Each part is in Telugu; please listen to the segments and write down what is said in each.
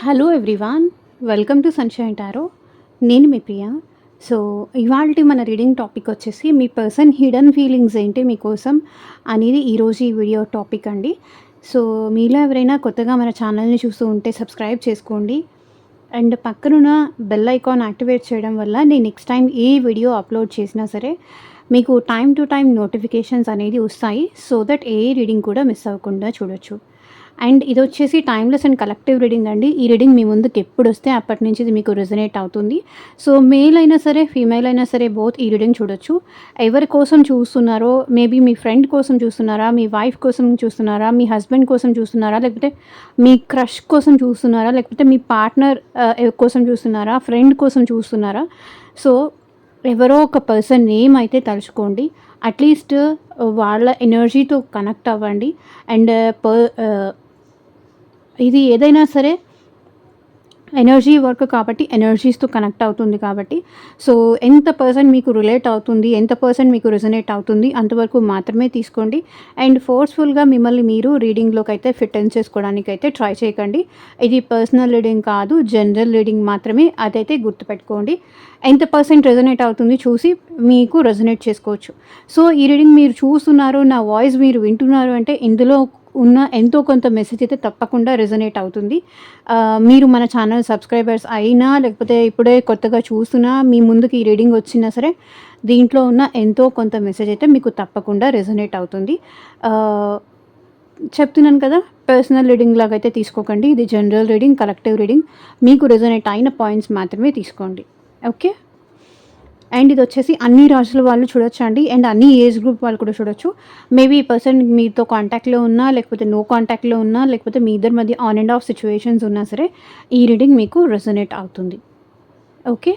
Hello everyone, welcome to sunshine tarot. నేను మీ ప్రియ. సో, ఇవాల్టి మన రీడింగ్ టాపిక్ వచ్చేసి మీ పర్సన్ హిడెన్ ఫీలింగ్స్ ఏంటి మీకోసం అనేది ఈరోజు ఈ వీడియో టాపిక్ అండి. సో, మీలో ఎవరైనా కొత్తగా మన ఛానల్‌ని చూస్తూ ఉంటే సబ్స్క్రైబ్ చేసుకోండి. అండ్ పక్కనున్న బెల్ ఐకాన్ యాక్టివేట్ చేయడం వల్ల నేను నెక్స్ట్ టైం ఏ వీడియో అప్లోడ్ చేసినా సరే మీకు టైమ్ టు టైమ్ నోటిఫికేషన్స్ అనేది వస్తాయి. సో దట్ ఏ రీడింగ్ కూడా మిస్ అవ్వకుండా చూడొచ్చు. అండ్ ఇదొచ్చేసి టైమ్‌లెస్ అండ్ కలెక్టివ్ రీడింగ్ అండి. ఈ రీడింగ్ మీ ముందుకు ఎప్పుడొస్తే అప్పటి నుంచి ఇది మీకు రెజొనేట్ అవుతుంది. సో, మేల్ అయినా సరే, ఫీమేల్ అయినా సరే బోత్ ఈ రీడింగ్ చూడొచ్చు. ఎవరి కోసం చూస్తున్నారో, మేబీ మీ ఫ్రెండ్ కోసం చూస్తున్నారా, మీ వైఫ్ కోసం చూస్తున్నారా, మీ హస్బెండ్ కోసం చూస్తున్నారా, లేకపోతే మీ క్రష్ కోసం చూస్తున్నారా, లేకపోతే మీ పార్ట్నర్ కోసం చూస్తున్నారా, ఫ్రెండ్ కోసం చూస్తున్నారా. సో, ఎవరో ఒక పర్సన్ నేమ్ అయితే తలుచుకోండి. అట్‌లీస్ట్ వాళ్ళ ఎనర్జీతో కనెక్ట్ అవ్వండి. అండ్ ఇది ఏదైనా సరే ఎనర్జీ వర్క్ కాబట్టి ఎనర్జీస్‌తో కనెక్ట్ అవుతుంది కాబట్టి, సో, ఎంత పర్సెంట్ మీకు రిలేట్ అవుతుంది, ఎంత పర్సెంట్ మీకు రెజొనేట్ అవుతుంది అంతవరకు మాత్రమే తీసుకోండి. అండ్ ఫోర్స్‌ఫుల్‌గా మిమ్మల్ని మీరు రీడింగ్‌లోకైతే ఫిట్ ఇన్ చేసుకోవడానికైతే ట్రై చేయకండి. ఇది పర్సనల్ రీడింగ్ కాదు, జనరల్ రీడింగ్ మాత్రమే. అదైతే గుర్తుపెట్టుకోండి. ఎంత పర్సెంట్ రెజొనేట్ అవుతుంది చూసి మీకు రెజొనేట్ చేసుకోవచ్చు. సో, ఈ రీడింగ్ మీరు చూస్తున్నారు, నా వాయిస్ మీరు వింటున్నారు అంటే ఇందులో ఉన్న ఎంతో కొంత మెసేజ్ అయితే తప్పకుండా రెజొనేట్ అవుతుంది. మీరు మన ఛానల్ సబ్స్క్రైబర్స్ అయినా, లేకపోతే ఇప్పుడే కొత్తగా చూస్తున్నా, మీ ముందుకి ఈ రీడింగ్ వచ్చినా సరే, దీంట్లో ఉన్న ఎంతో కొంత మెసేజ్ అయితే మీకు తప్పకుండా రెజొనేట్ అవుతుంది. చెప్తున్నాను కదా, పర్సనల్ రీడింగ్ లాగా అయితే తీసుకోకండి. ఇది జనరల్ రీడింగ్, కలెక్టివ్ రీడింగ్. మీకు రెజొనేట్ అయిన పాయింట్స్ మాత్రమే తీసుకోండి. ఓకే. అండ్ ఇది వచ్చేసి అన్ని రాశుల వాళ్ళు చూడొచ్చండి. అండ్ అన్ని ఏజ్ గ్రూప్ వాళ్ళు కూడా చూడొచ్చు. మేబీ ఈ పర్సన్ మీతో కాంటాక్ట్‌లో ఉన్నా, లేకపోతే నో కాంటాక్ట్‌లో ఉన్నా, లేకపోతే మీ ఇద్దరి మధ్య ఆన్ అండ్ ఆఫ్ సిట్యుయేషన్స్ ఉన్నా సరే, ఈ రీడింగ్ మీకు రెజొనేట్ అవుతుంది. ఓకే.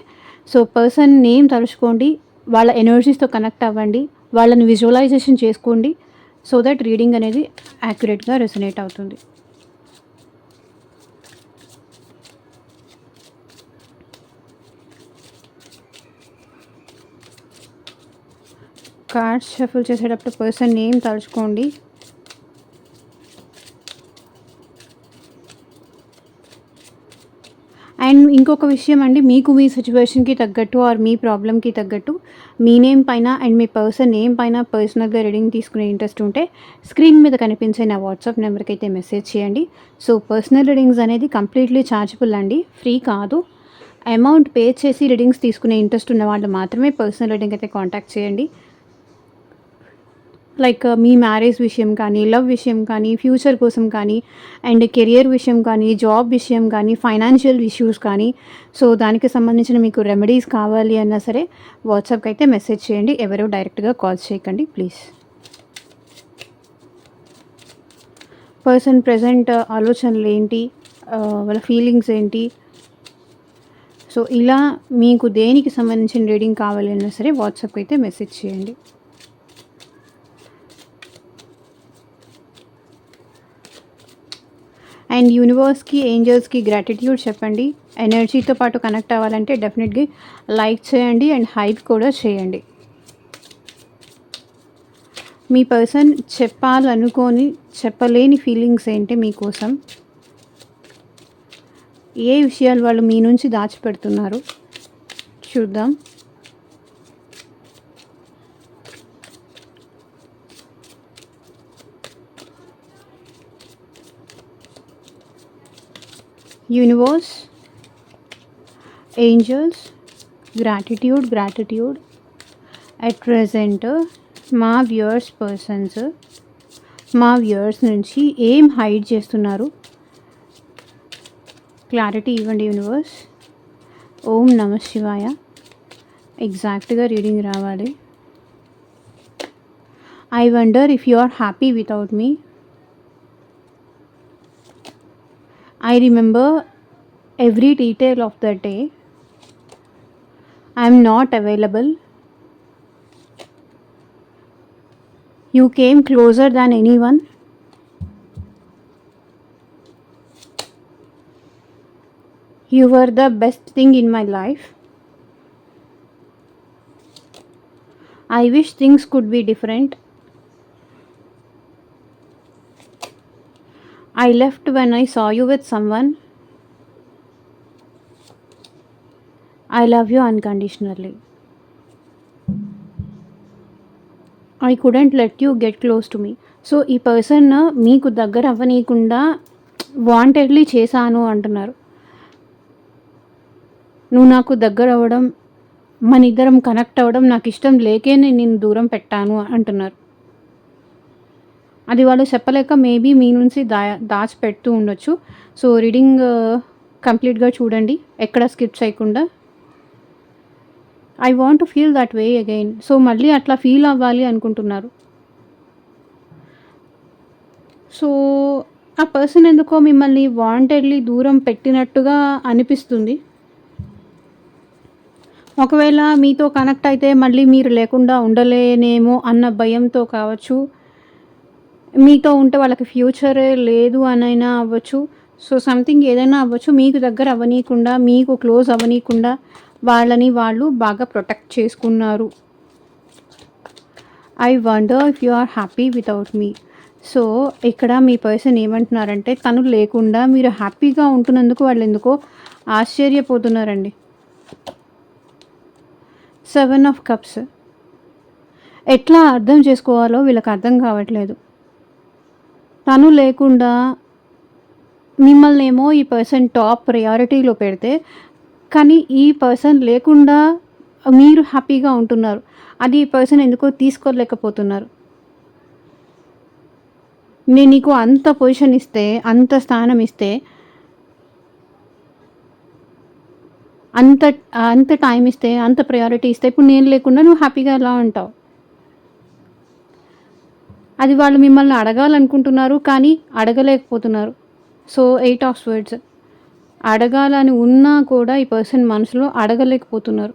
సో, పర్సన్ నేమ్ తలుచుకోండి. వాళ్ళ ఎనర్జీస్‌తో కనెక్ట్ అవ్వండి. వాళ్ళని విజువలైజేషన్ చేసుకోండి. సో దట్ రీడింగ్ అనేది యాక్యురేట్‌గా రెజొనేట్ అవుతుంది. కార్డ్స్ షఫుల్ చేసేటప్పుడు పర్సన్ నేమ్ తలుచుకోండి. అండ్ ఇంకొక విషయం అండి, మీకు మీ సిచ్యువేషన్‌కి తగ్గట్టు ఆర్ మీ ప్రాబ్లమ్‌కి తగ్గట్టు మీ నేమ్ పైన అండ్ మీ పర్సన్ నేమ్ పైన పర్సనల్‌గా రీడింగ్ తీసుకునే ఇంట్రెస్ట్ ఉంటే స్క్రీన్ మీద కనిపించే నా వాట్సాప్ నెంబర్‌కి అయితే మెసేజ్ చేయండి. సో, పర్సనల్ రీడింగ్స్ అనేది కంప్లీట్‌లీ ఛార్జబుల్ అండి, ఫ్రీ కాదు. అమౌంట్ పే చేసి రీడింగ్స్ తీసుకునే ఇంట్రెస్ట్ ఉన్న వాళ్ళు మాత్రమే పర్సనల్ రీడింగ్ అయితే కాంటాక్ట్ చేయండి. లైక్ మీ మ్యారేజ్ విషయం కానీ, లవ్ విషయం కానీ, ఫ్యూచర్ కోసం కానీ, అండ్ కెరియర్ విషయం కానీ, జాబ్ విషయం కానీ, ఫైనాన్షియల్ ఇష్యూస్ కానీ, సో, దానికి సంబంధించిన మీకు రెమెడీస్ కావాలి అన్నా సరే వాట్సాప్‌కి అయితే మెసేజ్ చేయండి. ఎవరు డైరెక్ట్‌గా కాల్స్ చేయకండి ప్లీజ్. పర్సన్ ప్రెజెంట్ ఆలోచనలు ఏంటి, వాళ్ళ ఫీలింగ్స్ ఏంటి, సో, ఇలా మీకు దేనికి సంబంధించిన రీడింగ్ కావాలి అన్నా సరే వాట్సాప్‌కి అయితే మెసేజ్ చేయండి. అండ్ యూనివర్స్‌కి, ఏంజెల్స్‌కి గ్రాటిట్యూడ్ చెప్పండి. ఎనర్జీతో పాటు కనెక్ట్ అవ్వాలంటే డెఫినెట్‌గా లైక్ చేయండి అండ్ హైప్ కూడా చేయండి. మీ పర్సన్ చెప్పాలనుకోని, చెప్పలేని ఫీలింగ్స్ ఏంటి మీకోసం? ఏ విషయాలు వాళ్ళు మీ నుంచి దాచిపెడుతున్నారు చూద్దాం. Universe, angels, gratitude at present మా వ్యూయర్స్ నుంచి ఏం హైడ్ చేస్తున్నారు క్లారిటీ ఇవ్వండి యూనివర్స్. ఓం నమ శివాయ. ఎగ్జాక్ట్గా రీడింగ్ రావాలి. I wonder if you are happy without me. I remember every detail of the day. I am not available. You came closer than anyone. You were the best thing in my life. I wish things could be different. I left when I saw you with someone. I love you unconditionally. I couldn't let you get close to me. So, ఈ పర్సన్ మీకు దగ్గర అవ్వనీయకుండా వాంటెడ్‌లీ చేశాను అంటున్నారు. నువ్వు నాకు దగ్గరవ్వడం, మనిద్దరం కనెక్ట్ అవ్వడం నాకిష్టం లేకే నేను నిన్ను దూరం పెట్టాను అంటున్నారు. అది వాళ్ళు చెప్పలేక మేబీ మీ నుంచి దాచిపెడుతూ ఉండొచ్చు. సో, రీడింగ్ కంప్లీట్‌గా చూడండి. ఎక్కడ స్కిప్ చేయకుండా. I want to feel that way again. So, మళ్ళీ అట్లా ఫీల్ అవ్వాలి అనుకుంటున్నారు. సో, ఆ పర్సన్ ఎందుకో మిమ్మల్ని వాంటెడ్‌లీ దూరం పెట్టినట్టుగా అనిపిస్తుంది. ఒకవేళ మీతో కనెక్ట్ అయితే మళ్ళీ మీరు లేకుండా ఉండలేనేమో అన్న భయంతో కావచ్చు. మీతో ఉంటే వాళ్ళకి ఫ్యూచరే లేదు అనైనా అవ్వచ్చు. సో, సంథింగ్ ఏదైనా అవ్వచ్చు. మీకు దగ్గర అవ్వనీయకుండా, మీకు క్లోజ్ అవ్వనీయకుండా వాళ్ళని వాళ్ళు బాగా ప్రొటెక్ట్ చేసుకున్నారు. I wonder if you are happy without me. So, ఇక్కడ మీ పర్సన్ ఏమంటున్నారంటే తను లేకుండా మీరు హ్యాపీగా ఉంటున్నందుకు వాళ్ళెందుకో ఆశ్చర్యపోతున్నారండి. 7 ఆఫ్ కప్స్. ఎట్లా అర్థం చేసుకోవాలో వీళ్ళకి అర్థం కావట్లేదు. తను లేకుండా మిమ్మల్నేమో ఈ పర్సన్ టాప్ ప్రయారిటీలో పెడితే, కానీ ఈ పర్సన్ లేకుండా మీరు హ్యాపీగా ఉంటున్నారు. అది ఈ పర్సన్ ఎందుకో తీసుకోలేకపోతున్నారు. నేను నీకు అంత పొజిషన్ ఇస్తే, అంత స్థానం ఇస్తే, అంత అంత టైం ఇస్తే, అంత ప్రయారిటీ ఇస్తే, ఇప్పుడు నేను లేకుండా నువ్వు హ్యాపీగా ఎలా ఉంటావు? అది వాళ్ళు మిమ్మల్ని అడగాలనుకుంటున్నారు, కానీ అడగలేకపోతున్నారు. So, 8 of swords. అడగాలని ఉన్నా కూడా ఈ పర్సన్ మనసులో అడగలేకపోతున్నారు.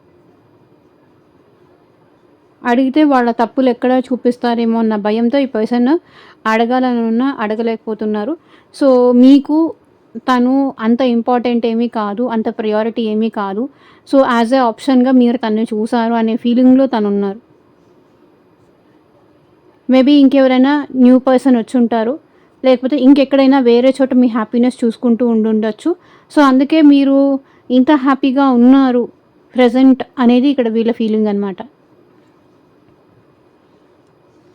అడిగితే వాళ్ళ తప్పులు ఎక్కడ చూపిస్తారేమో అన్న భయంతో ఈ పర్సన్ అడగాలని ఉన్నా అడగలేకపోతున్నారు. సో, మీకు తను అంత ఇంపార్టెంట్ ఏమీ కాదు, అంత ప్రయారిటీ ఏమీ కాదు. సో, యాజ్ ఎ ఆప్షన్‌గా మీరు తనని చూసారు అనే ఫీలింగ్‌లో తనున్నారు. మేబీ ఇంకెవరైనా న్యూ పర్సన్ వచ్చుంటారు. లేకపోతే ఇంకెక్కడైనా వేరే చోట మీ హ్యాపీనెస్ చూసుకుంటూ ఉండుండొచ్చు. సో, అందుకే మీరు ఇంత హ్యాపీగా ఉన్నారు ప్రెజెంట్ అనేది ఇక్కడ వీళ్ళ ఫీలింగ్ అనమాట.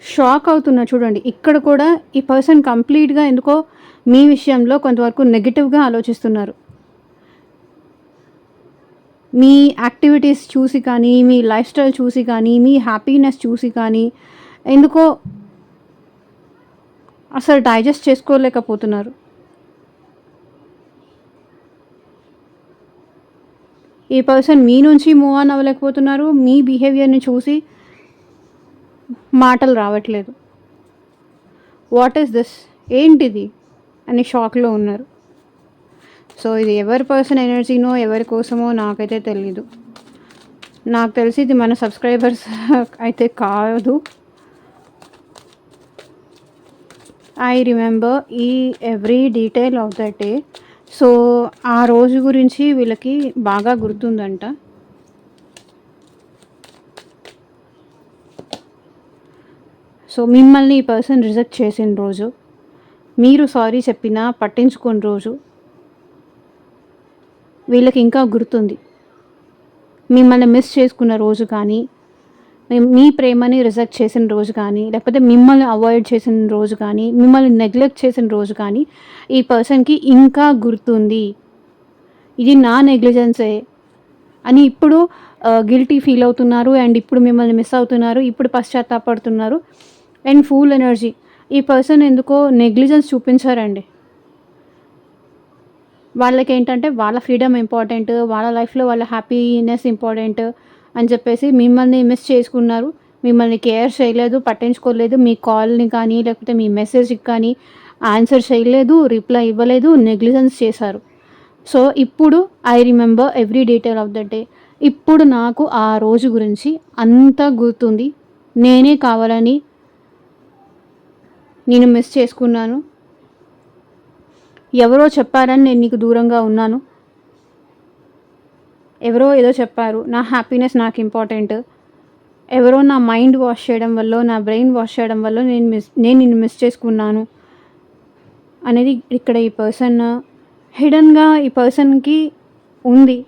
షాక్ అవుతున్నా చూడండి. ఇక్కడ కూడా ఈ పర్సన్ కంప్లీట్‌గా ఎందుకో మీ విషయంలో కొంతవరకు నెగెటివ్‌గా ఆలోచిస్తున్నారు. మీ యాక్టివిటీస్ చూసి కానీ, మీ లైఫ్ స్టైల్ చూసి కానీ, మీ హ్యాపీనెస్ చూసి కానీ ఎందుకో అసలు డైజెస్ట్ చేసుకోలేకపోతున్నారు. ఈ పర్సన్ మీ నుంచి మూవ్ ఆన్ అవ్వలేకపోతున్నారు. మీ బిహేవియర్‌ని చూసి మాటలు రావట్లేదు. What is this? ఏంటిది? అని షాక్‌లో ఉన్నారు. సో, ఇది ఎవరి పర్సన్ ఎనర్జీనో, ఎవరి కోసమో నాకైతే తెలీదు. నాకు తెలిసి ఇది మన సబ్స్క్రైబర్స్ అయితే కాదు. I remember every detail of that day. So, ఆ రోజు గురించి వీళ్ళకి బాగా గుర్తుందంట. సో, మిమ్మల్ని ఈ పర్సన్ రిజెక్ట్ చేసిన రోజు, మీరు సారీ చెప్పినా పట్టించుకోని రోజు వీళ్ళకి ఇంకా గుర్తుంది. మిమ్మల్ని మిస్ చేసుకున్న రోజు కానీ, మీ ప్రేమని రిజెక్ట్ చేసిన రోజు కానీ, లేకపోతే మిమ్మల్ని అవాయిడ్ చేసిన రోజు కానీ, మిమ్మల్ని నెగ్లెక్ట్ చేసిన రోజు కానీ ఈ పర్సన్‌కి ఇంకా గుర్తుంది. ఇది నా నెగ్లిజెన్సే అని ఇప్పుడు గిల్టీ ఫీల్ అవుతున్నారు. అండ్ ఇప్పుడు మిమ్మల్ని మిస్ అవుతున్నారు. ఇప్పుడు పశ్చాత్తాపడుతున్నారు. And full energy. ఈ పర్సన్ ఎందుకో నెగ్లిజెన్స్ చూపించారండి. వాళ్ళకేంటంటే వాళ్ళ ఫ్రీడమ్ ఇంపార్టెంట్, వాళ్ళ లైఫ్‌లో వాళ్ళ హ్యాపీనెస్ ఇంపార్టెంట్ అని చెప్పేసి మిమ్మల్ని మిస్ చేసుకున్నారు. మిమ్మల్ని కేర్ చేయలేదు, పట్టించుకోలేదు. మీ కాల్‌ని కానీ, లేకపోతే మీ మెసేజ్‌కి కానీ ఆన్సర్ చేయలేదు, రిప్లై ఇవ్వలేదు, నెగ్లిజెన్స్ చేశారు. సో, ఇప్పుడు I remember every detail of that day. ఇప్పుడు నాకు ఆ రోజు గురించి అంతా గుర్తుంది. నేనే కావాలని నేను మిస్ చేసుకున్నాను. ఎవరో చెప్పారని నేను నీకు దూరంగా ఉన్నాను. ఎవరో ఏదో చెప్పారు. నా హ్యాపీనెస్ నాకు ఇంపార్టెంట్. ఎవరో నా మైండ్ వాష్ చేయడం వల్లో, నా బ్రెయిన్ వాష్ చేయడం వల్ల నేను నిన్ను మిస్ చేసుకున్నాను అనేది ఇక్కడ ఈ పర్సన్ హిడెన్‌గా ఈ పర్సన్‌కి ఉంది.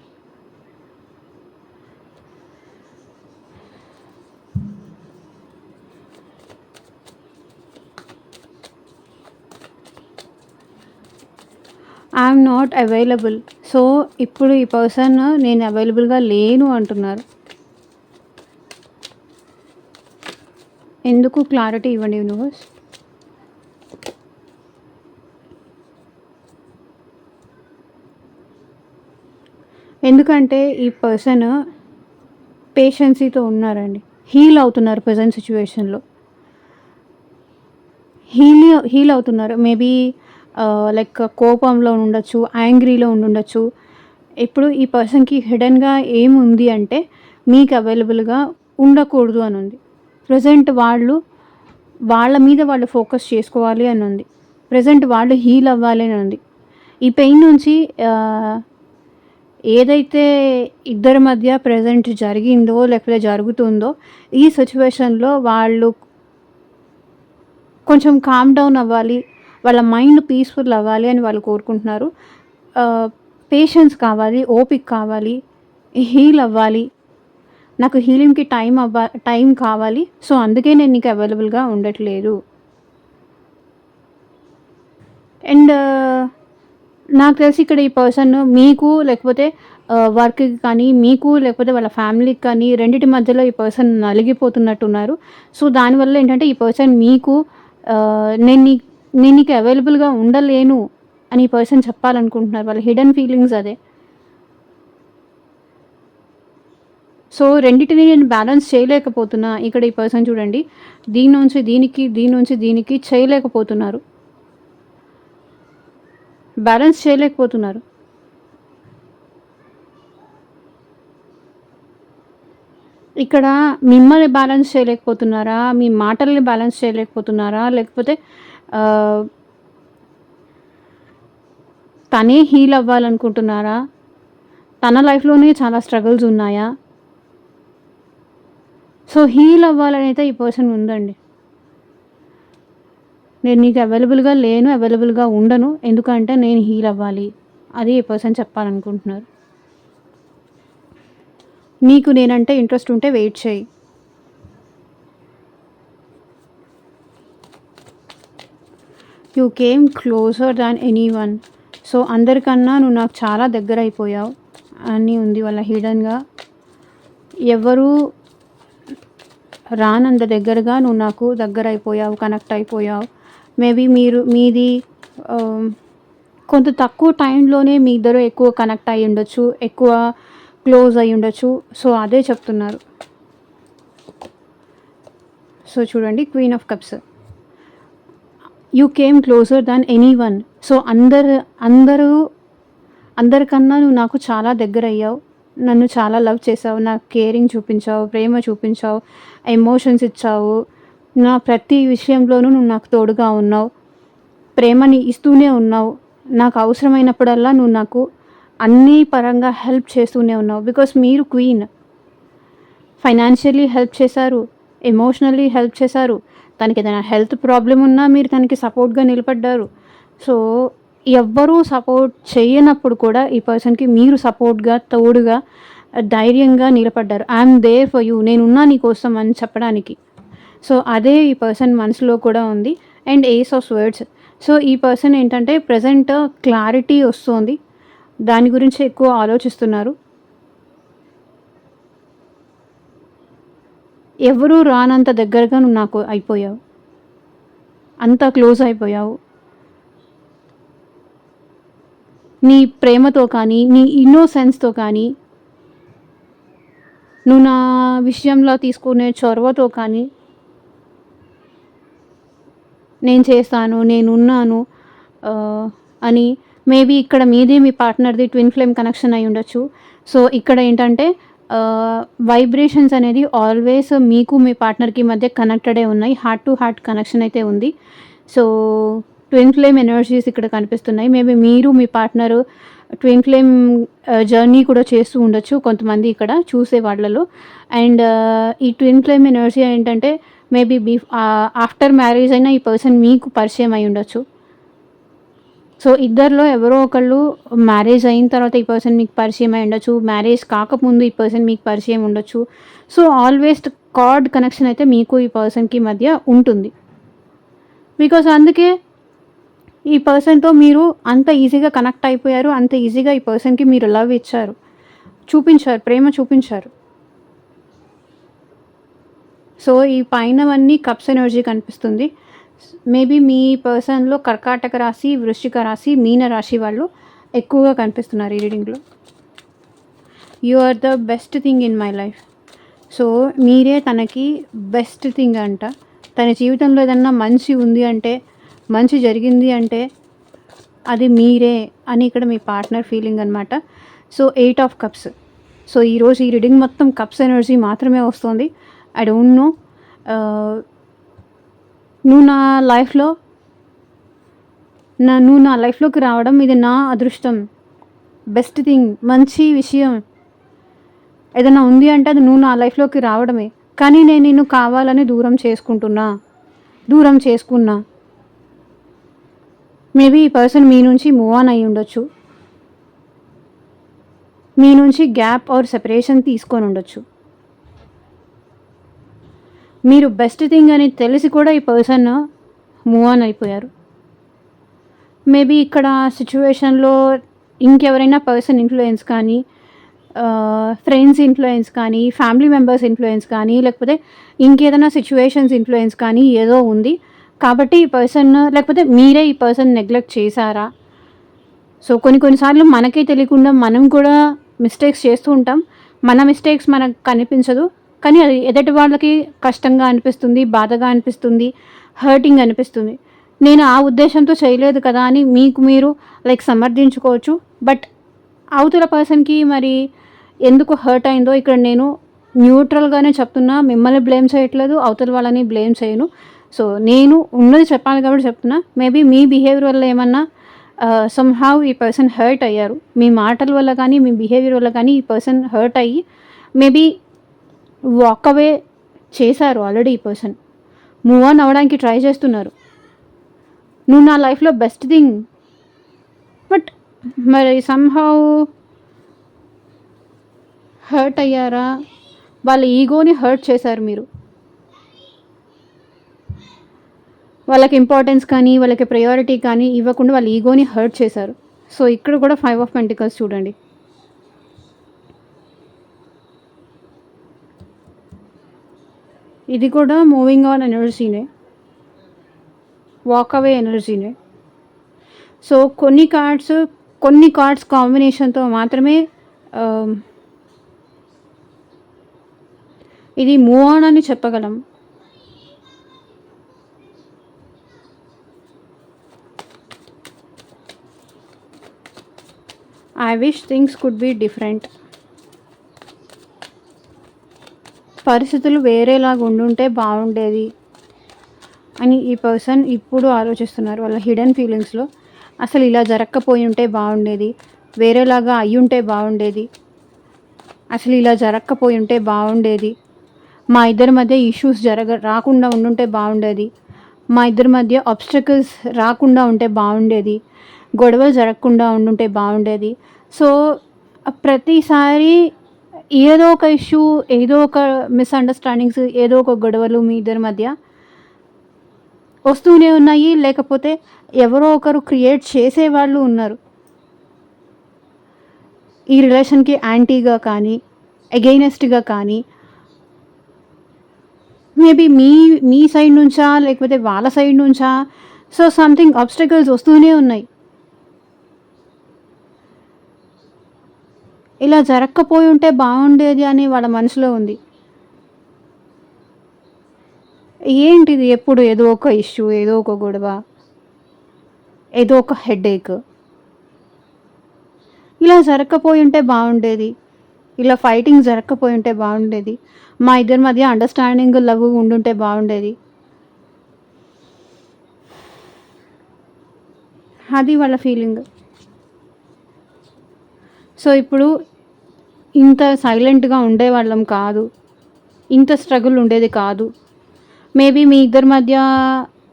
I'm not available. సో ఇప్పుడు ఈ పర్సన్ నేను అవైలబుల్గా లేను అంటున్నారు. ఎందుకు క్లారిటీ ఇవ్వండి యూనివర్స్. ఎందుకంటే ఈ పర్సన్ పేషెన్సీతో ఉన్నారండి, హీల్ అవుతున్నారు ప్రజెంట్ సిచ్యువేషన్లో, హీల్ అవుతున్నారు. మేబీ లైక్ కోపంలో ఉండొచ్చు, యాంగ్రీలో ఉండొచ్చు. ఇప్పుడు ఈ పర్సన్కి హిడెన్గా ఏముంది అంటే మీకు అవైలబుల్గా ఉండకూడదు అని ఉంది. ప్రజెంట్ వాళ్ళ మీద వాళ్ళు ఫోకస్ చేసుకోవాలి అని ఉంది. ప్రజెంట్ వాళ్ళు హీల్ అవ్వాలి అని ఉంది. ఈ పెయిన్ నుంచి ఏదైతే ఇద్దరి మధ్య ప్రజెంట్ జరిగిందో లేకపోతే జరుగుతుందో ఈ సిచ్యువేషన్లో వాళ్ళు కొంచెం కామ్ డౌన్ అవ్వాలి, వాళ్ళ మైండ్ పీస్ఫుల్ అవ్వాలి అని వాళ్ళు కోరుకుంటున్నారు. పేషెన్స్ కావాలి, ఓపిక కావాలి, హీల్ అవ్వాలి, నాకు హీలింగ్కి టైం కావాలి. సో అందుకే నేను నీకు అవైలబుల్గా ఉండట్లేదు. అండ్ నాకు తెలిసి ఇక్కడ ఈ పర్సన్ మీకు లేకపోతే వర్క్కి కానీ, మీకు లేకపోతే వాళ్ళ ఫ్యామిలీకి కానీ, రెండింటి మధ్యలో ఈ పర్సన్ నలిగిపోతున్నట్టున్నారు. సో దానివల్ల ఏంటంటే ఈ పర్సన్ మీకు నేను నీకు అవైలబుల్గా ఉండలేను అని ఈ పర్సన్ చెప్పాలనుకుంటున్నారు. వాళ్ళ హిడెన్ ఫీలింగ్స్ అదే. సో రెండింటిని నేను బ్యాలెన్స్ చేయలేకపోతున్నా. ఇక్కడ ఈ పర్సన్ చూడండి, దీని నుంచి దీనికి చేయలేకపోతున్నారు, బ్యాలెన్స్ చేయలేకపోతున్నారు. ఇక్కడ మిమ్మల్ని బ్యాలెన్స్ చేయలేకపోతున్నారా, మీ మాటల్ని బ్యాలెన్స్ చేయలేకపోతున్నారా, లేకపోతే తనే హీల్ అవ్వాలనుకుంటున్నారా, తన లైఫ్లోనే చాలా స్ట్రగుల్స్ ఉన్నాయా? సో హీల్ అవ్వాలని అయితే ఈ పర్సన్ ఉందండి. నేను నీకు అవైలబుల్గా లేను, అవైలబుల్గా ఉండను, ఎందుకంటే నేను హీల్ అవ్వాలి, అది ఈ పర్సన్ చెప్పాలనుకుంటున్నారు. నీకు నేనంటే ఇంట్రెస్ట్ ఉంటే వెయిట్ చేయి. You came closure than anyone. So అందరికన్నా నువ్వు నాకు చాలా దగ్గర అయిపోయావు అని ఉంది వాళ్ళ హిడెన్గా. ఎవరు రానంత దగ్గరగా నువ్వు నాకు దగ్గర అయిపోయావు, కనెక్ట్ అయిపోయావు. మేబీ మీది కొంత తక్కువ టైంలోనే మీ ఇద్దరు ఎక్కువ కనెక్ట్ అయ్యి ఉండొచ్చు, ఎక్కువ క్లోజ్ అయ్యి ఉండొచ్చు. సో అదే చెప్తున్నారు. సో చూడండి, queen of cups, you came closure than anyone. So అందరికన్నా నువ్వు నాకు చాలా దగ్గర అయ్యావు, నన్ను చాలా లవ్ చేసావు, నాకు కేరింగ్ చూపించావు, ప్రేమ చూపించావు, ఎమోషన్స్ ఇచ్చావు, నా ప్రతి విషయంలోనూ నువ్వు నాకు తోడుగా ఉన్నావు, ప్రేమని ఇస్తూనే ఉన్నావు, నాకు అవసరమైనప్పుడల్లా నువ్వు నాకు అన్ని పరంగా హెల్ప్ చేస్తూనే ఉన్నావు. బికాస్ మీరు క్వీన్, ఫైనాన్షియల్లీ హెల్ప్ చేశారు, ఎమోషనల్లీ హెల్ప్ చేశారు, తనకి ఏదైనా హెల్త్ ప్రాబ్లం ఉన్నా మీరు తనకి సపోర్ట్గా నిలబడ్డారు. సో ఎవ్వరూ సపోర్ట్ చేయనప్పుడు కూడా ఈ పర్సన్కి మీరు సపోర్ట్గా, తోడుగా, ధైర్యంగా నిలబడ్డారు. ఐఎమ్ దేర్ ఫర్ యూ, నేనున్నా నీ కోసం అని చెప్పడానికి. సో అదే ఈ పర్సన్ మనసులో కూడా ఉంది. And ace of swords. So ఈ పర్సన్ ఏంటంటే ప్రజెంట్ క్లారిటీ వస్తుంది, దాని గురించి ఎక్కువ ఆలోచిస్తున్నారు. ఎవరూ రానంత దగ్గరగా నువ్వు నాకు అయిపోయావు, అంత క్లోజ్ అయిపోయావు. నీ ప్రేమతో కానీ, నీ ఇన్నోసెన్స్తో కానీ, నువ్వు నా విషయంలో తీసుకునే చొరవతో కానీ, నేను చేస్తాను, నేనున్నాను అని. మేబీ ఇక్కడ మీది మీ పార్ట్నర్ది ట్విన్ ఫ్లేమ్ కనెక్షన్ అయి ఉండొచ్చు. సో ఇక్కడ ఏంటంటే వైబ్రేషన్స్ అనేది ఆల్వేస్ మీకు మీ పార్ట్నర్కి మధ్య కనెక్టెడే ఉన్నాయి, హార్ట్ టు హార్ట్ కనెక్షన్ అయితే ఉంది. సో ట్విన్ ఫ్లేమ్ ఎనర్జీస్ ఇక్కడ కనిపిస్తున్నాయి. మేబీ మీరు మీ పార్ట్నరు ట్విన్ ఫ్లేమ్ జర్నీ కూడా చేస్తూ ఉండొచ్చు కొంతమంది ఇక్కడ చూసే వాళ్ళలో. అండ్ ఈ ట్విన్ ఫ్లేమ్ ఎనర్జీ ఏంటంటే మేబీ ఆఫ్టర్ మ్యారేజ్ అయినా ఈ పర్సన్ మీకు పరిచయం అయి ఉండొచ్చు. సో ఇద్దరిలో ఎవరో ఒకళ్ళు మ్యారేజ్ అయిన తర్వాత ఈ పర్సన్ మీకు పరిచయం అయి ఉండొచ్చు, మ్యారేజ్ కాకముందు ఈ పర్సన్ మీకు పరిచయం ఉండొచ్చు. సో ఆల్వేస్ కార్డ్ కనెక్షన్ అయితే మీకు ఈ పర్సన్కి మధ్య ఉంటుంది. బికాస్ అందుకే ఈ పర్సన్‌తో మీరు అంత ఈజీగా కనెక్ట్ అయిపోయారు. అంత ఈజీగా ఈ పర్సన్‌కి మీరు లవ్ ఇచ్చారు. చూపించారు. ప్రేమ చూపించారు. సో, ఈ పైనవన్నీ కప్స్ ఎనర్జీ కనిపిస్తుంది. మేబీ మీ పర్సన్‌లో కర్కాటక రాశి, వృశ్చిక రాశి, మీన రాశి వాళ్ళు ఎక్కువగా కనిపిస్తున్నారు ఈ రీడింగ్‌లో. You are the best thing in my life. So, మీరే తనకి బెస్ట్ థింగ్ అంట. తన జీవితంలో ఏదన్నా మంచి ఉంది అంటే, మంచి జరిగింది అంటే అది మీరే అని ఇక్కడ మీ పార్ట్నర్ ఫీలింగ్ అనమాట. So, 8 of cups. సో, ఈరోజు ఈ రీడింగ్ మొత్తం కప్స్ ఎనర్జీ మాత్రమే వస్తుంది. I don't know. నువ్వు నా లైఫ్‌లో నువ్వు నా లైఫ్‌లోకి రావడం ఇది నా అదృష్టం. బెస్ట్ థింగ్, మంచి విషయం ఏదైనా ఉంది అంటే అది నువ్వు నా లైఫ్‌లోకి రావడమే. కానీ నేను నిన్ను కావాలని దూరం చేసుకున్నా. మేబీ ఈ పర్సన్ మీ నుంచి మూవ్ ఆన్ అయ్యి ఉండొచ్చు. మీ నుంచి గ్యాప్ ఆర్ సెపరేషన్ తీసుకొని ఉండొచ్చు. మీరు బెస్ట్ థింగ్ అని తెలిసి కూడా ఈ పర్సన్ మూవ్ ఆన్ అయిపోయారు. మేబీ ఇక్కడ సిచ్యువేషన్లో ఇంకెవరైనా పర్సన్ ఇన్ఫ్లుయెన్స్ కానీ, ఫ్రెండ్స్ ఇన్ఫ్లుయెన్స్ కానీ, ఫ్యామిలీ మెంబర్స్ ఇన్ఫ్లుయెన్స్ కానీ, లేకపోతే ఇంకేదైనా సిచ్యువేషన్స్ ఇన్ఫ్లుయెన్స్ కానీ ఏదో ఉంది. కాబట్టి ఈ పర్సన్, లేకపోతే మీరే ఈ పర్సన్ నెగ్లెక్ట్ చేశారా? సో, కొన్నిసార్లు మనకే తెలియకుండా మనం కూడా మిస్టేక్స్ చేస్తూ ఉంటాం. మన మిస్టేక్స్ మనకు కనిపించదు. కానీ అది ఎదుటి వాళ్ళకి కష్టంగా అనిపిస్తుంది, బాధగా అనిపిస్తుంది, హర్టింగ్ అనిపిస్తుంది. నేను ఆ ఉద్దేశంతో చేయలేదు కదా అని మీకు మీరు సమర్థించుకోవచ్చు. బట్ అవతల పర్సన్‌కి మరి ఎందుకు హర్ట్ అయిందో ఇక్కడ నేను న్యూట్రల్‌గానే చెప్తున్నా. మిమ్మల్ని బ్లేమ్ చేయట్లేదు, అవతల వాళ్ళని బ్లేమ్ చేయను. సో, నేను ఉన్నది చెప్పాలి కాబట్టి చెప్తున్నా. మేబీ మీ బిహేవియర్ వల్ల ఏమన్నా సమ్‌హౌ ఈ పర్సన్ హర్ట్ అయ్యారు. మీ మాటల వల్ల కానీ, మీ బిహేవియర్ వల్ల కానీ ఈ పర్సన్ హర్ట్ అయ్యి మేబీ వాక్ అవే చేశారు ఆల్రెడీ. ఈ పర్సన్ మూవ్ ఆన్ అవ్వడానికి ట్రై చేస్తున్నారు. నువ్వు నా లైఫ్‌లో బెస్ట్ థింగ్. బట్ మరి సమ్‌హౌ హర్ట్ అయ్యారా? వాళ్ళ ఈగోని హర్ట్ చేశారు మీరు. వాళ్ళకి ఇంపార్టెన్స్ కానీ, వాళ్ళకి ప్రయారిటీ కానీ ఇవ్వకుండా వాళ్ళ ఈగోని హర్ట్ చేశారు. సో, ఇక్కడ కూడా 5 ఆఫ్ పెంటికల్స్ చూడండి. ఇది కూడా మూవింగ్ ఆన్ ఎనర్జీనే, వాక్ అవే ఎనర్జీనే. సో, కొన్ని కార్డ్స్ కాంబినేషన్తో మాత్రమే ఇది మూవ్ ఆన్ అని చెప్పగలం. I wish things could be different. పరిస్థితులు వేరేలాగా ఉండుంటే బాగుండేది అని ఈ పర్సన్ ఇప్పుడు ఆలోచిస్తున్నారు. వాళ్ళ హిడెన్ ఫీలింగ్స్లో అసలు ఇలా జరగకపోయి ఉంటే బాగుండేది, వేరేలాగా అయ్యుంటే బాగుండేది, అసలు ఇలా జరగకపోయి ఉంటే బాగుండేది, మా ఇద్దరి మధ్య ఇష్యూస్ రాకుండా ఉండుంటే బాగుండేది, మా ఇద్దరి మధ్య ఆబ్స్టకిల్స్ రాకుండా ఉంటే బాగుండేది, గొడవలు జరగకుండా ఉండుంటే బాగుండేది. సో, ప్రతిసారి ఏదో ఒక ఇష్యూ, ఏదో ఒక మిస్అండర్స్టాండింగ్స్, ఏదో ఒక గొడవలు మీ ఇద్దరి మధ్య వస్తూనే ఉన్నాయి. లేకపోతే ఎవరో ఒకరు క్రియేట్ చేసేవాళ్ళు ఉన్నారు. ఈ రిలేషన్కి యాంటీగా కానీ, అగెయినెస్ట్గా కానీ, మేబీ మీ సైడ్ నుంచా లేకపోతే వాళ్ళ సైడ్ నుంచా. సో, సంథింగ్ ఆబ్స్టకిల్స్ వస్తూనే ఉన్నాయి. ఇలా జరగకపోయి ఉంటే బాగుండేది అని వాళ్ళ మనసులో ఉంది. ఏంటిది ఎప్పుడు ఏదో ఒక ఇష్యూ, ఏదో ఒక గొడవ, ఏదో ఒక హెడేక్. ఇలా జరగకపోయి ఉంటే బాగుండేది, ఇలా ఫైటింగ్ జరగకపోయి ఉంటే బాగుండేది, మా ఇద్దరి మధ్య అండర్స్టాండింగ్, లవ్ ఉండుంటే బాగుండేది. అది వాళ్ళ ఫీలింగ్. సో, ఇప్పుడు ఇంత సైలెంట్గా ఉండేవాళ్ళం కాదు, ఇంత స్ట్రగుల్ ఉండేది కాదు. మేబీ మీ ఇద్దరి మధ్య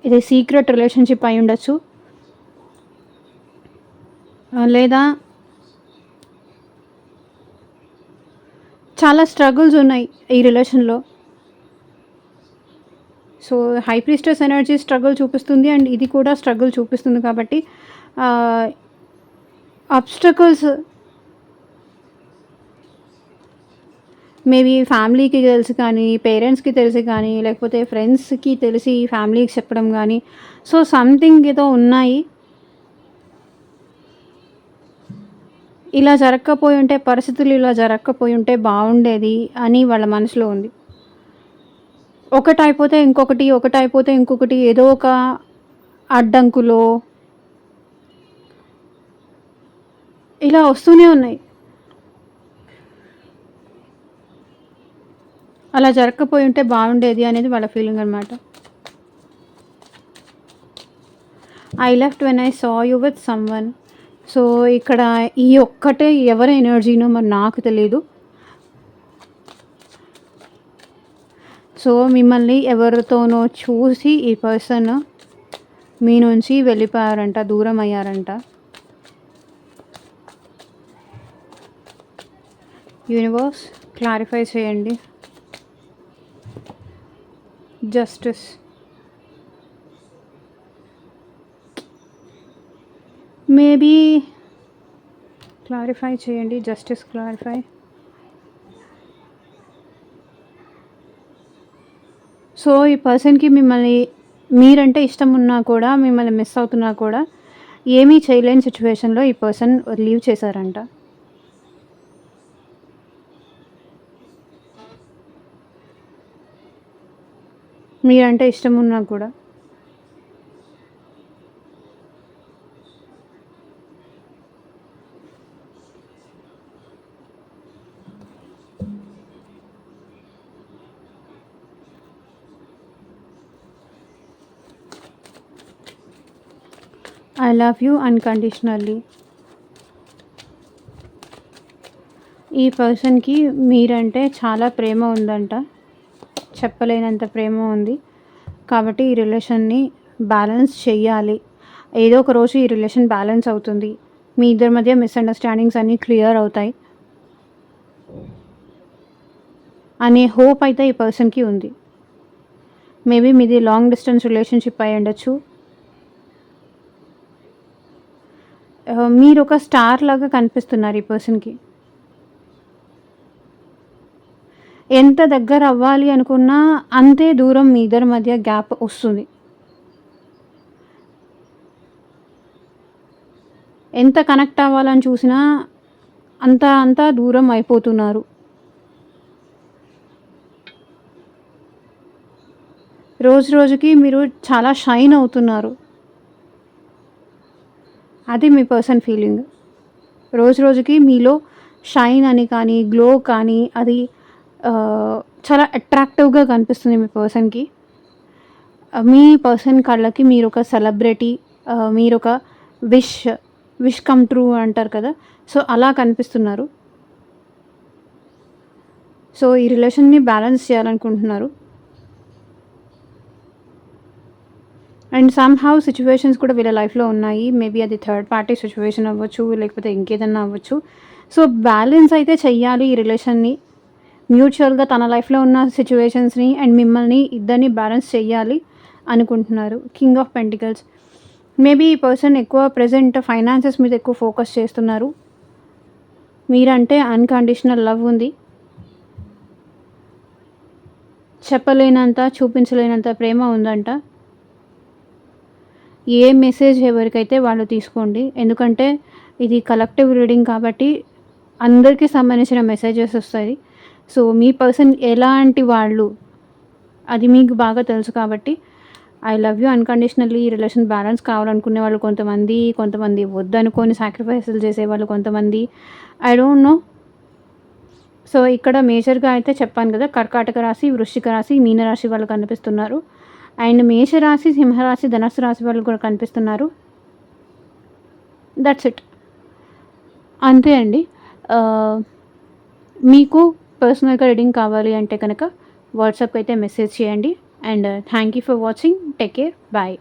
ఇది సీక్రెట్ రిలేషన్షిప్ అయి ఉండొచ్చు, లేదా చాలా స్ట్రగుల్స్ ఉన్నాయి ఈ రిలేషన్లో. So high priestess energy struggle చూపిస్తుంది అండ్ ఇది కూడా స్ట్రగుల్ చూపిస్తుంది కాబట్టి అబ్స్టకల్స్ మేబీ ఫ్యామిలీకి తెలిసి కానీ, పేరెంట్స్‌కి తెలిసి కానీ, లేకపోతే ఫ్రెండ్స్‌కి తెలిసి ఫ్యామిలీకి చెప్పడం కానీ, సో సంథింగ్ ఏదో ఉన్నాయి. ఇలా జరగకపోయి ఉంటే, పరిస్థితులు ఇలా జరగకపోయి ఉంటే బాగుండేది అని వాళ్ళ మనసులో ఉంది. ఒకటైపోతే ఇంకొకటి, ఒకటైపోతే ఇంకొకటి, ఏదో ఒక అడ్డంకులో ఇలా వస్తూనే ఉన్నాయి. అలా జరగకపోయి ఉంటే బాగుండేది అనేది వాళ్ళ ఫీలింగ్ అనమాట. I left when I saw you with someone. So ఇక్కడ ఈ ఒక్కటే ఎవరి ఎనర్జీనో మరి నాకు తెలీదు. సో మిమ్మల్ని ఎవరితోనో చూసి ఈ పర్సన్ మీ నుంచి వెళ్ళిపోయారంట, దూరం అయ్యారంట. యూనివర్స్ క్లారిఫై చేయండి. జస్టిస్, మేబీ క్లారిఫై చేయండి. Justice clarify. సో ఈ పర్సన్కి మిమ్మల్ని మీరంటే ఇష్టం ఉన్నా కూడా, మిమ్మల్ని మిస్ అవుతున్నా కూడా ఏమీ చేయలేని సిచ్యువేషన్లో ఈ పర్సన్ లీవ్ చేశారంట. మీరంటే ఇష్టం ఉన్నా కూడా. I love you unconditionally. ఈ పర్సన్కి మీరంటే చాలా ప్రేమ ఉందంట, చెప్పలేనంత ప్రేమ ఉంది. కాబట్టి ఈ రిలేషన్ని బ్యాలెన్స్ చెయ్యాలి. ఏదో ఒక రోజు ఈ రిలేషన్ బ్యాలెన్స్ అవుతుంది. మీ ఇద్దరి మధ్య మిస్అండర్స్టాండింగ్స్ అన్నీ క్లియర్ అవుతాయి అనే హోప్ అయితే ఈ పర్సన్కి ఉంది. మేబీ మీది లాంగ్ డిస్టెన్స్ రిలేషన్షిప్ అయి ఉండొచ్చు. మీరు ఒక స్టార్ లాగా కనిపిస్తున్నారు ఈ పర్సన్కి. ఎంత దగ్గర అవ్వాలి అనుకున్నా అంతే దూరం మీ ఇద్దరి మధ్య గ్యాప్ వస్తుంది. ఎంత కనెక్ట్ అవ్వాలని చూసినా అంత దూరం అయిపోతున్నారు. రోజు రోజుకి మీరు చాలా షైన్ అవుతున్నారు. అది మీ పర్సన్ ఫీలింగ్. రోజు రోజుకి మీలో షైన్ అని కానీ, గ్లో కానీ అది చాలా అట్రాక్టివ్గా కనిపిస్తుంది మీ పర్సన్కి. మీ పర్సన్ కళ్ళకి మీరు ఒక సెలబ్రిటీ, మీరు ఒక విష్ కమ్ ట్రూ అంటారు కదా, సో అలా కనిపిస్తున్నారు. సో ఈ రిలేషన్ని బ్యాలెన్స్ చేయాలనుకుంటున్నారు. అండ్ సమ్హౌ సిచ్యువేషన్స్ కూడా వీళ్ళ లైఫ్లో ఉన్నాయి. మేబీ అది థర్డ్ పార్టీ సిచ్యువేషన్ అవ్వచ్చు, లేకపోతే ఇంకేదన్నా అవ్వచ్చు. సో బ్యాలెన్స్ అయితే చెయ్యాలి ఈ రిలేషన్ని. మ్యూచువల్గా తన లైఫ్లో ఉన్న సిచ్యువేషన్స్ని అండ్ మిమ్మల్ని ఇద్దరిని బ్యాలెన్స్ చెయ్యాలి అనుకుంటున్నారు. King of pentacles. మేబీ ఈ పర్సన్ ఎక్కువ ప్రజెంట్ ఫైనాన్సెస్ మీద ఎక్కువ ఫోకస్ చేస్తున్నారు. మీరంటే అన్కండిషనల్ లవ్ ఉంది. చెప్పలేనంత, చూపించలేనంత ప్రేమ ఉందంట. ఏ మెసేజ్ ఎవరికైతే వాళ్ళు తీసుకోండి, ఎందుకంటే ఇది కలెక్టివ్ రీడింగ్ కాబట్టి అందరికీ సంబంధించిన మెసేజెస్ వస్తాయి. సో మీ పర్సన్ ఎలాంటి వాళ్ళు అది మీకు బాగా తెలుసు కాబట్టి ఐ లవ్ యూ అన్కండిషనల్లీ. ఈ రిలేషన్ బ్యాలెన్స్ కావాలనుకునే వాళ్ళు కొంతమంది వద్దనుకొని సాక్రిఫైస్లు చేసేవాళ్ళు కొంతమంది, ఐ డోంట్ నో. సో ఇక్కడ మేజర్గా అయితే చెప్పాను కదా, కర్కాటక రాశి, వృశ్చిక రాశి, మీనరాశి వాళ్ళు కనిపిస్తున్నారు. అండ్ మేషరాశి, సింహరాశి, ధనస్సు రాశి వాళ్ళు కూడా కనిపిస్తున్నారు. That's it. అంతే అండి. మీకు పర్సనల్గా రీడింగ్ కావాలి అంటే కనుక వాట్సాప్కి అయితే మెసేజ్ చేయండి. And thank you for watching. Take care. Bye.